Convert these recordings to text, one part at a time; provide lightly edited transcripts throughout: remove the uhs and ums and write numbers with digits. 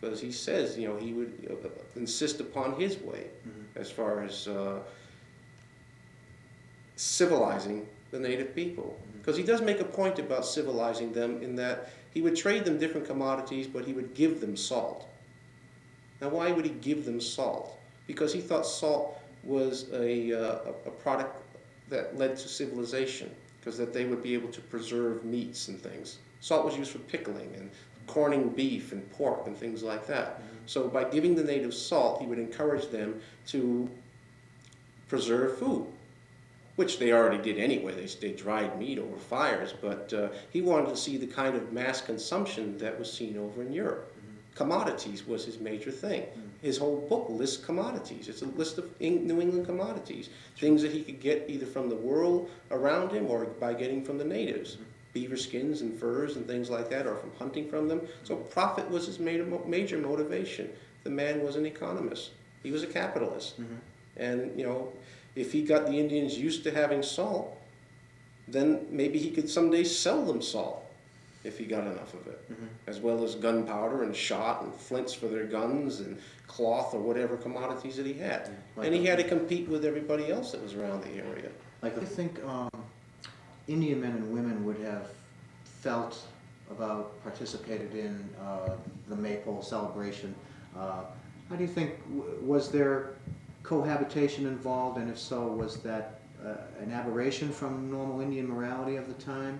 because he says, he would insist upon his way as far as civilizing the native people. Because he does make a point about civilizing them in that he would trade them different commodities, but he would give them salt. Now, why would he give them salt? Because he thought salt was a product that led to civilization, because that they would be able to preserve meats and things. Salt was used for pickling and corning beef and pork and things like that. So by giving the natives salt, he would encourage them to preserve food, which they already did anyway. They dried meat over fires, but he wanted to see the kind of mass consumption that was seen over in Europe. Commodities was his major thing. His whole book lists commodities. It's a list of New England commodities, things that he could get either from the world around him or by getting from the natives. Beaver skins and furs and things like that, or from hunting from them. So profit was his major motivation. The man was an economist. He was a capitalist. And, if he got the Indians used to having salt, then maybe he could someday sell them salt if he got enough of it, as well as gunpowder and shot and flints for their guns and cloth or whatever commodities that he had. And he had to compete with everybody else that was around the area. I think Indian men and women would have felt about, participated in the Maypole celebration. How do you think, was there cohabitation involved, and if so, was that an aberration from normal Indian morality of the time?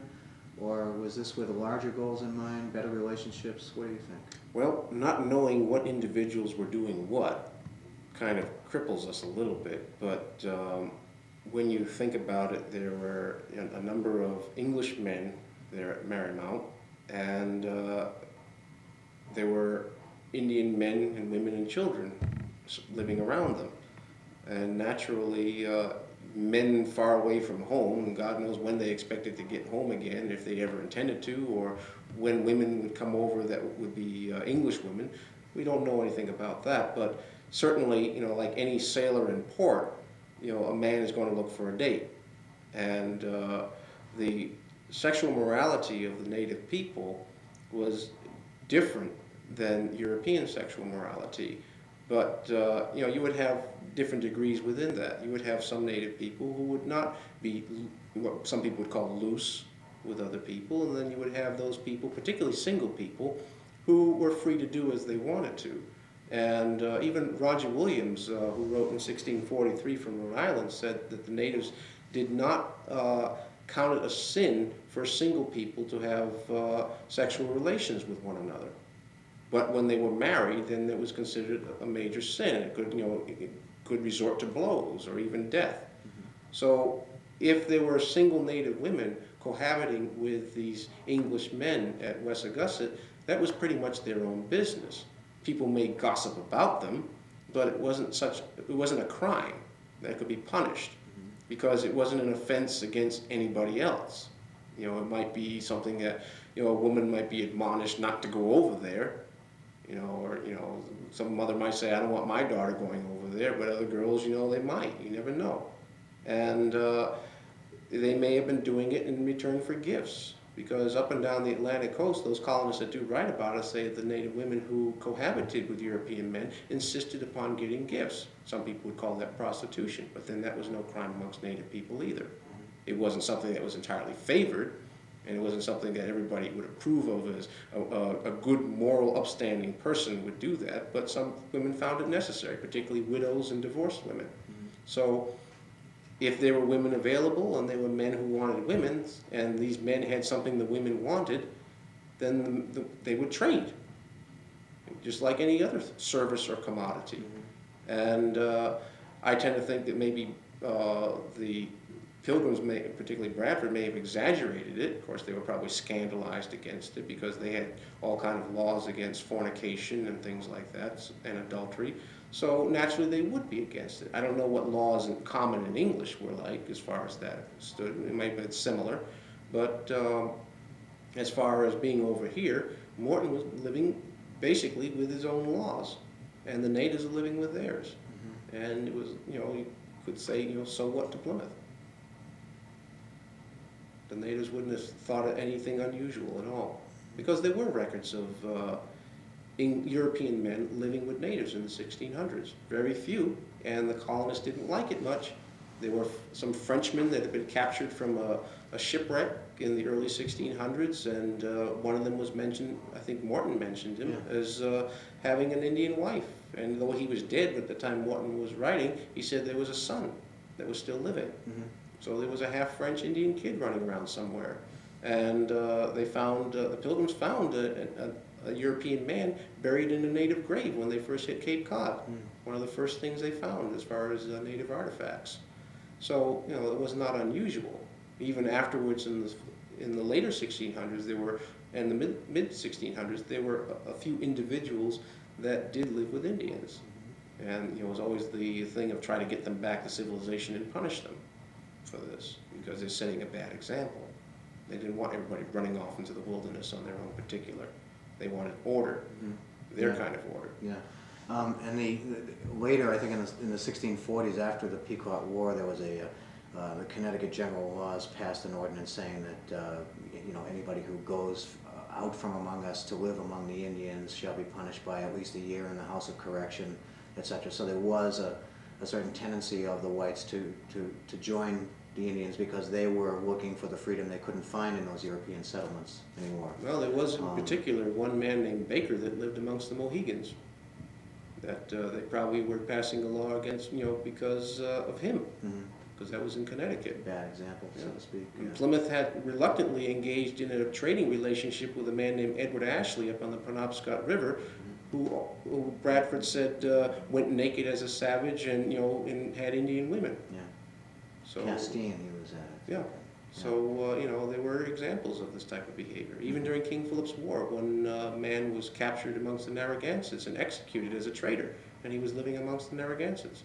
Or was this with larger goals in mind, better relationships? What do you think? Well, not knowing what individuals were doing what kind of cripples us a little bit, but when you think about it, there were a number of English men there at Marymount, and there were Indian men and women and children living around them. And naturally, men far away from home, and God knows when they expected to get home again, if they ever intended to, or when women would come over that would be English women. We don't know anything about that, but certainly, like any sailor in port, a man is going to look for a date. And the sexual morality of the native people was different than European sexual morality. But, you would have different degrees within that. You would have some native people who would not be what some people would call loose with other people, and then you would have those people, particularly single people, who were free to do as they wanted to. And even Roger Williams, who wrote in 1643 from Rhode Island, said that the natives did not count it a sin for single people to have sexual relations with one another. But when they were married, then it was considered a major sin. It could, it could resort to blows or even death. So if there were single native women cohabiting with these English men at Wessagusset, that was pretty much their own business. People may gossip about them, but it wasn't a crime that could be punished, because it wasn't an offense against anybody else. It might be something that, a woman might be admonished not to go over there. Or some mother might say, I don't want my daughter going over there, but other girls, they might. You never know. And they may have been doing it in return for gifts, because up and down the Atlantic coast, those colonists that do write about it say that the native women who cohabited with European men insisted upon getting gifts. Some people would call that prostitution, but then that was no crime amongst native people either. It wasn't something that was entirely favored, and it wasn't something that everybody would approve of as a good, moral, upstanding person would do that, but some women found it necessary, particularly widows and divorced women. So if there were women available and there were men who wanted women, and these men had something the women wanted, then they would trade, just like any other service or commodity. And I tend to think that maybe the Pilgrims, particularly Bradford, may have exaggerated it. Of course, they were probably scandalized against it because they had all kinds of laws against fornication and things like that, and adultery. So naturally, they would be against it. I don't know what laws in common in English were like as far as that stood. It might have been similar, but as far as being over here, Morton was living basically with his own laws, and the natives were living with theirs. And it was, you could say, so what to Plymouth? The natives wouldn't have thought of anything unusual at all, because there were records of European men living with natives in the 1600s. Very few, and the colonists didn't like it much. There were some Frenchmen that had been captured from a shipwreck in the early 1600s, and one of them was mentioned, I think Morton mentioned him, as having an Indian wife. And though he was dead at the time Morton was writing, he said there was a son that was still living. Mm-hmm. So there was a half French Indian kid running around somewhere. And they found, the Pilgrims found a European man buried in a native grave when they first hit Cape Cod. Mm. One of the first things they found as far as native artifacts. So, you know, it was not unusual. Even afterwards in the later 1600s, there were, and the mid 1600s, there were a few individuals that did live with Indians. And, you know, it was always the thing of trying to get them back to civilization and punish them for this, because they're setting a bad example. They didn't want everybody running off into the wilderness on their own particular. They wanted order, their kind of order. Yeah. Later, I think in the 1640s, after the Pequot War, there was the Connecticut General Laws passed an ordinance saying that you know, anybody who goes out from among us to live among the Indians shall be punished by at least a year in the House of Correction, etc. So there was a certain tendency of the whites to join the Indians because they were looking for the freedom they couldn't find in those European settlements anymore. Well, there was in particular one man named Baker that lived amongst the Mohegans that they probably were passing a law against, you know, because of him, because that was in Connecticut. Bad example, so to speak. Yeah. Plymouth had reluctantly engaged in a trading relationship with a man named Edward Ashley up on the Penobscot River, who Bradford said went naked as a savage and, you know, and had Indian women. Yeah. So Castine, he was at. Yeah. So, you know, there were examples of this type of behavior. Even during King Philip's War, one man was captured amongst the Narragansetts and executed as a traitor, and he was living amongst the Narragansetts.